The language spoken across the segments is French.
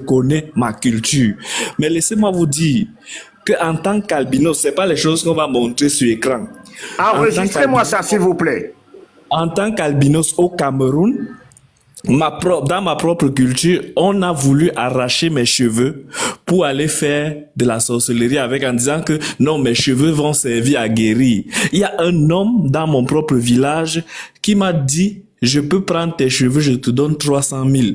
connais ma culture. Mais laissez-moi vous dire qu'en tant qu'albinos, ce n'est pas les choses qu'on va montrer sur écran. Enregistrez-moi ça, s'il vous plaît. En tant qu'albinos au Cameroun, dans ma propre culture, on a voulu arracher mes cheveux pour aller faire de la sorcellerie avec en disant que non, mes cheveux vont servir à guérir. Il y a un homme dans mon propre village qui m'a dit, je peux prendre tes cheveux, je te donne 300 000.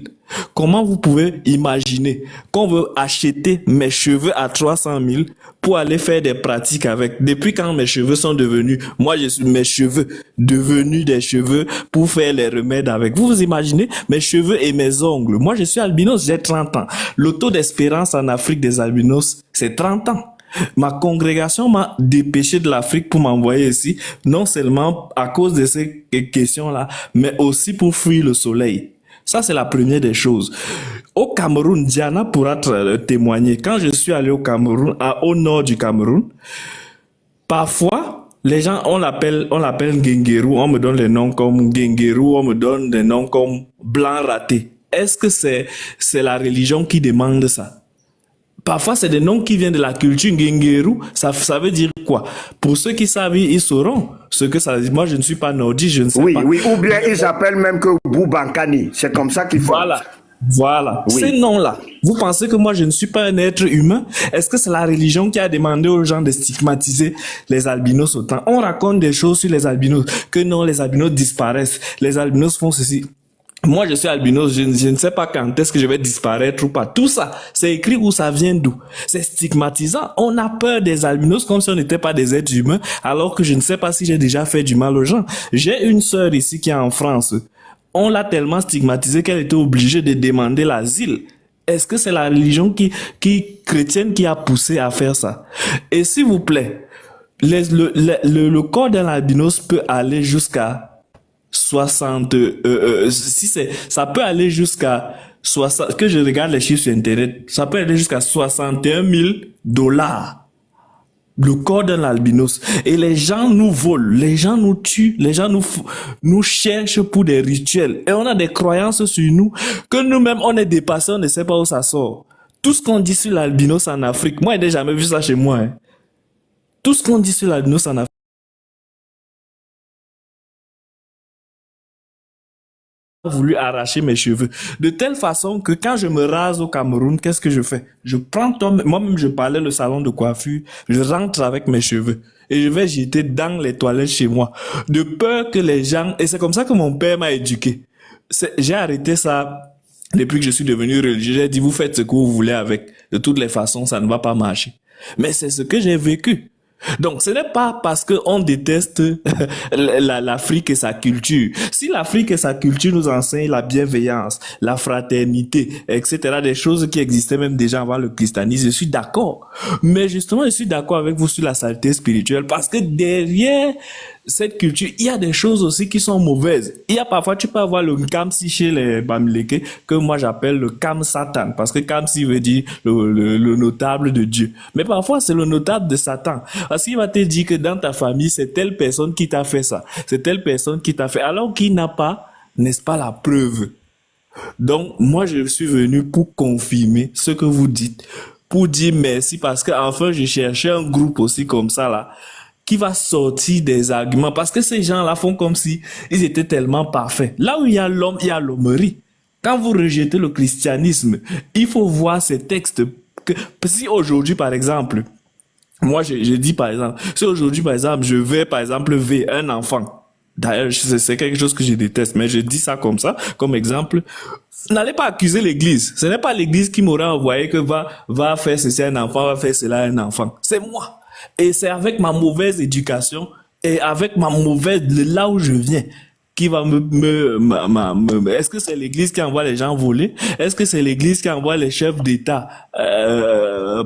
Comment vous pouvez imaginer qu'on veut acheter mes cheveux à 300 000 pour aller faire des pratiques avec? Depuis quand mes cheveux sont devenus, mes cheveux devenus des cheveux pour faire les remèdes avec? Vous vous imaginez mes cheveux et mes ongles? Moi, je suis albinos, j'ai 30 ans. Le taux d'espérance en Afrique des albinos, c'est 30 ans. Ma congrégation m'a dépêché de l'Afrique pour m'envoyer ici, non seulement à cause de ces questions-là, mais aussi pour fuir le soleil. Ça, c'est la première des choses. Au Cameroun, Diana pourra témoigner. Quand je suis allé au Cameroun, au nord du Cameroun, parfois, les gens, on l'appelle Ngengeru, on me donne les noms comme Ngengeru, on me donne des noms comme blanc raté. Est-ce que c'est la religion qui demande ça? Parfois, c'est des noms qui viennent de la culture Ngengeru. Ça veut dire quoi? Pour ceux qui savent, ils sauront ce que ça veut dire. Moi, je ne suis pas nordique, je ne sais pas. Oui, ou bien ils appellent même que Boubankani. C'est comme ça qu'ils font. Voilà. Oui. Ces noms-là, vous pensez que moi, je ne suis pas un être humain? Est-ce que c'est la religion qui a demandé aux gens de stigmatiser les albinos autant? On raconte des choses sur les albinos, que non, les albinos disparaissent, les albinos font ceci. Moi, je suis albinos, je ne sais pas quand est-ce que je vais disparaître ou pas. Tout ça, c'est écrit où ça vient d'où? C'est stigmatisant. On a peur des albinos comme si on n'était pas des êtres humains, alors que je ne sais pas si j'ai déjà fait du mal aux gens. J'ai une sœur ici qui est en France. On l'a tellement stigmatisée qu'elle était obligée de demander l'asile. Est-ce que c'est la religion chrétienne qui a poussé à faire ça? Et s'il vous plaît, le corps d'un albinos peut aller jusqu'à 60, ça peut aller jusqu'à 60, que je regarde les chiffres sur Internet, ça peut aller jusqu'à 61 000 $. Le corps d'un albinos. Et les gens nous volent, les gens nous tuent, les gens nous cherchent pour des rituels. Et on a des croyances sur nous que nous-mêmes, on est dépassés, on ne sait pas où ça sort. Tout ce qu'on dit sur l'albinos en Afrique, moi, je n'ai jamais vu ça chez moi. Hein. Tout ce qu'on dit sur l'albinos en Afrique, voulu arracher mes cheveux de telle façon que quand je me rase au Cameroun, qu'est-ce que je fais? Je prends moi-même, je parlais le salon de coiffure, je rentre avec mes cheveux et je vais jeter dans les toilettes chez moi de peur que les gens, et c'est comme ça que mon père m'a éduqué. J'ai arrêté ça depuis que je suis devenu religieux. J'ai dit, vous faites ce que vous voulez avec, de toutes les façons ça ne va pas marcher, mais c'est ce que j'ai vécu. Donc, ce n'est pas parce qu'on déteste l'Afrique et sa culture. Si l'Afrique et sa culture nous enseignent la bienveillance, la fraternité, etc., des choses qui existaient même déjà avant le christianisme, je suis d'accord. Mais justement, je suis d'accord avec vous sur la saleté spirituelle parce que derrière cette culture, il y a des choses aussi qui sont mauvaises. Il y a parfois, tu peux avoir le Kamsi chez les Bamileke, que moi j'appelle le Kam Satan, parce que Kamsi veut dire le notable de Dieu. Mais parfois, c'est le notable de Satan. Parce qu'il va te dire que dans ta famille, c'est telle personne qui t'a fait ça. C'est telle personne qui t'a fait. Alors qu'il n'a pas, n'est-ce pas, la preuve. Donc, moi, je suis venu pour confirmer ce que vous dites. Pour dire merci, parce que enfin, je cherchais un groupe aussi comme ça, là, qui va sortir des arguments. Parce que ces gens-là font comme si ils étaient tellement parfaits. Là où il y a l'homme, il y a l'hommerie. Quand vous rejetez le christianisme, il faut voir ces textes. Si aujourd'hui, par exemple, moi, je dis par exemple, si aujourd'hui, par exemple, je vais, par exemple, ver un enfant. D'ailleurs, c'est quelque chose que je déteste, mais je dis ça comme ça, comme exemple. N'allez pas accuser l'église. Ce n'est pas l'église qui m'aura envoyé que va faire ceci à un enfant, va faire cela à un enfant. C'est moi. Et c'est avec ma mauvaise éducation et avec ma mauvaise, là où je viens, qui va est-ce que c'est l'église qui envoie les gens voler? Est-ce que c'est l'église qui envoie les chefs d'État,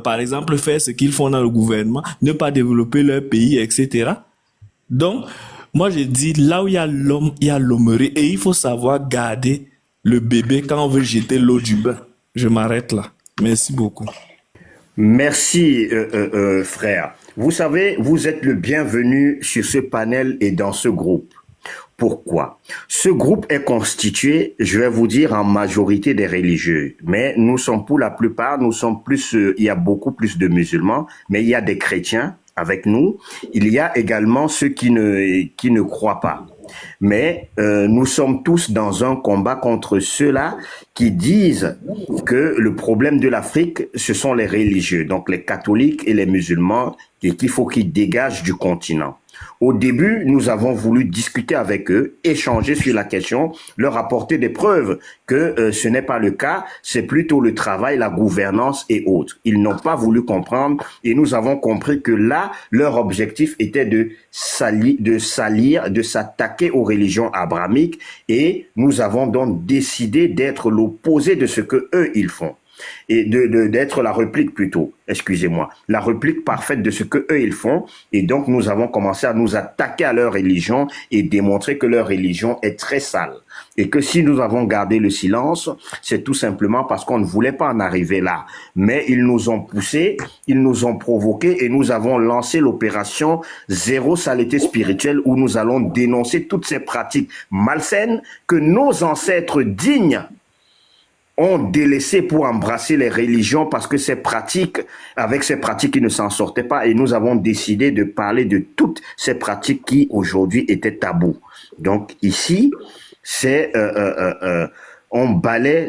par exemple, faire ce qu'ils font dans le gouvernement, ne pas développer leur pays, etc. Donc, moi, je dis, là où il y a l'homme, il y a l'hommerie. Et il faut savoir garder le bébé quand on veut jeter l'eau du bain. Je m'arrête là. Merci beaucoup. Merci, frère. Vous savez, vous êtes le bienvenu sur ce panel et dans ce groupe. Pourquoi? Ce groupe est constitué, je vais vous dire, en majorité des religieux. Mais nous sommes pour la plupart, nous sommes plus, il y a beaucoup plus de musulmans, mais il y a des chrétiens avec nous. Il y a également ceux qui ne croient pas. Mais nous sommes tous dans un combat contre ceux-là qui disent que le problème de l'Afrique, ce sont les religieux, donc les catholiques et les musulmans, et qu'il faut qu'ils dégagent du continent. Au début, nous avons voulu discuter avec eux, échanger sur la question, leur apporter des preuves que ce n'est pas le cas, c'est plutôt le travail, la gouvernance et autres. Ils n'ont pas voulu comprendre et nous avons compris que là, leur objectif était de s'attaquer aux religions abrahamiques et nous avons donc décidé d'être l'opposé de ce que eux ils font. Et d'être la réplique plutôt, excusez-moi, la réplique parfaite de ce que eux ils font. Et donc nous avons commencé à nous attaquer à leur religion et démontrer que leur religion est très sale. Et que si nous avons gardé le silence, c'est tout simplement parce qu'on ne voulait pas en arriver là. Mais ils nous ont poussés, ils nous ont provoqués et nous avons lancé l'opération Zéro saleté spirituelle où nous allons dénoncer toutes ces pratiques malsaines que nos ancêtres dignes ont délaissé pour embrasser les religions parce que avec ces pratiques, ils ne s'en sortaient pas et nous avons décidé de parler de toutes ces pratiques qui aujourd'hui étaient tabous. Donc ici, on balaie